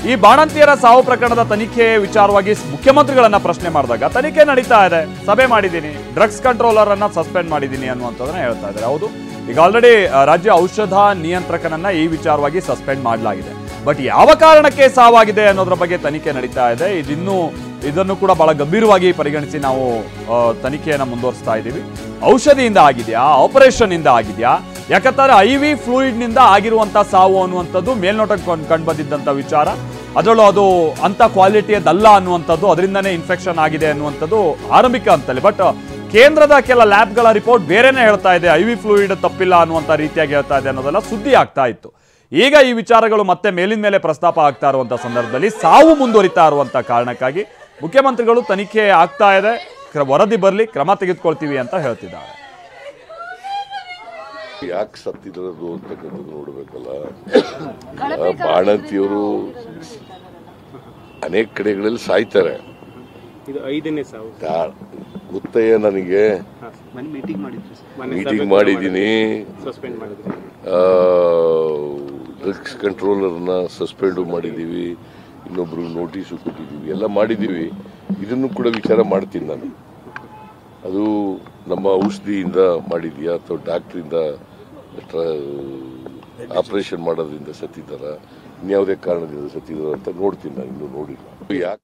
ಈ ಬಾಣಂತಿಯರ ಸಾವು ಪ್ರಕರಣದ ತನಿಖೆ ವಿಚಾರವಾಗಿ ಮುಖ್ಯಮಂತ್ರಿಗಳನ್ನ ಪ್ರಶ್ನೆ ಮಾಡಿದಾಗ ತನಿಖೆ ನಡೀತಾ ಇದೆ, ಸಭೆ ಮಾಡಿದ್ದೀನಿ, ಡ್ರಗ್ಸ್ ಕಂಟ್ರೋಲರ್ ಅನ್ನ ಸಸ್ಪೆಂಡ್ ಮಾಡಿದ್ದೀನಿ ಅನ್ನುವಂಥದ್ದನ್ನ ಹೇಳ್ತಾ ಇದ್ದಾರೆ. ಹೌದು, ಈಗ ಆಲ್ರೆಡಿ ರಾಜ್ಯ ಔಷಧ ನಿಯಂತ್ರಕನನ್ನ ಈ ವಿಚಾರವಾಗಿ ಸಸ್ಪೆಂಡ್ ಮಾಡಲಾಗಿದೆ. ಬಟ್ ಯಾವ ಕಾರಣಕ್ಕೆ ಸಾವಾಗಿದೆ ಅನ್ನೋದ್ರ ಬಗ್ಗೆ ತನಿಖೆ ನಡೀತಾ ಇದೆ. ಇದನ್ನು ಕೂಡ ಬಹಳ ಗಂಭೀರವಾಗಿ ಪರಿಗಣಿಸಿ ನಾವು ತನಿಖೆಯನ್ನ ಮುಂದುವರಿಸ್ತಾ ಇದ್ದೀವಿ. ಔಷಧಿಯಿಂದ ಆಗಿದೆಯಾ, ಆಪರೇಷನ್ ಇಂದ ಆಗಿದೆಯಾ? ಯಾಕಂದ್ರೆ IV ಫ್ಲೂಯಿಡ್ ನಿಂದ ಆಗಿರುವಂತಹ ಸಾವು ಅನ್ನುವಂಥದ್ದು ಮೇಲ್ನೋಟಕ್ಕೆ ಕಂಡು ಬಂದಿದ್ದಂಥ ವಿಚಾರ. ಅದರಲ್ಲೂ ಅದು ಅಂತ ಕ್ವಾಲಿಟಿಯದಲ್ಲ ಅನ್ನುವಂಥದ್ದು, ಅದರಿಂದನೇ ಇನ್ಫೆಕ್ಷನ್ ಆಗಿದೆ ಅನ್ನುವಂಥದ್ದು ಆರಂಭಿಕ ಹಂತದಲ್ಲಿ. ಬಟ್ ಕೇಂದ್ರದ ಕೆಲ ಲ್ಯಾಬ್ಗಳ ರಿಪೋರ್ಟ್ ಬೇರೆನೇ ಹೇಳ್ತಾ ಇದೆ, IV ಫ್ಲೂಯಿಡ್ ತಪ್ಪಿಲ್ಲ ಅನ್ನುವಂಥ ರೀತಿಯಾಗಿ ಹೇಳ್ತಾ ಇದೆ ಅನ್ನೋದೆಲ್ಲ ಸುದ್ದಿ ಆಗ್ತಾ ಇತ್ತು. ಈಗ ಈ ವಿಚಾರಗಳು ಮತ್ತೆ ಮೇಲಿನ ಮೇಲೆ ಪ್ರಸ್ತಾಪ ಆಗ್ತಾ ಇರುವಂಥ ಸಂದರ್ಭದಲ್ಲಿ ಸಾವು ಮುಂದುವರಿತಾ ಇರುವಂಥ ಕಾರಣಕ್ಕಾಗಿ ಮುಖ್ಯಮಂತ್ರಿಗಳು ತನಿಖೆ ಆಗ್ತಾ ಇದೆ, ವರದಿ ಬರಲಿ, ಕ್ರಮ ತೆಗೆದುಕೊಳ್ತೀವಿ ಅಂತ ಹೇಳ್ತಿದ್ದಾರೆ. ಯಾಕೆ ಸತ್ತಿರೋದು ಅಂತಕ್ಕಂಥದ್ದು ನೋಡ್ಬೇಕಲ್ಲ. ಬಾಣಂತಿಯವರು ಅನೇಕ ಕಡೆಗಳಲ್ಲಿ ಸಾಯ್ತಾರೆ. ಗೊತ್ತಯ್ಯ, ನನಗೆ ಮೀಟಿಂಗ್ ಮಾಡಿದ್ದೀನಿ, ಡ್ರಗ್ಸ್ ಕಂಟ್ರೋಲರ್ನ ಸಸ್ಪೆಂಡ್ ಮಾಡಿದ್ದೀವಿ, ಇನ್ನೊಬ್ರು ನೋಟಿಸು ಕೊಟ್ಟಿದ್ದೀವಿ, ಎಲ್ಲ ಮಾಡಿದ್ದೀವಿ. ಇದನ್ನು ಕೂಡ ವಿಚಾರ ಮಾಡ್ತೀನಿ ನಾನು. ಅದು ನಮ್ಮ ಔಷಧಿಯಿಂದ ಮಾಡಿದ್ಯಾ ಅಥವಾ ಡಾಕ್ಟ್ರಿಂದ ಆಪರೇಷನ್ ಮಾಡೋದ್ರಿಂದ ಸತ್ತಿದ್ದಾರ, ಇನ್ಯಾವುದೇ ಕಾರಣದಿಂದ ಸತ್ತಿದಾರ ಅಂತ ನೋಡ್ತೀನಿ ನಾನು. ಇನ್ನೂ ನೋಡಿಲ್ಲ. ಯಾಕೆ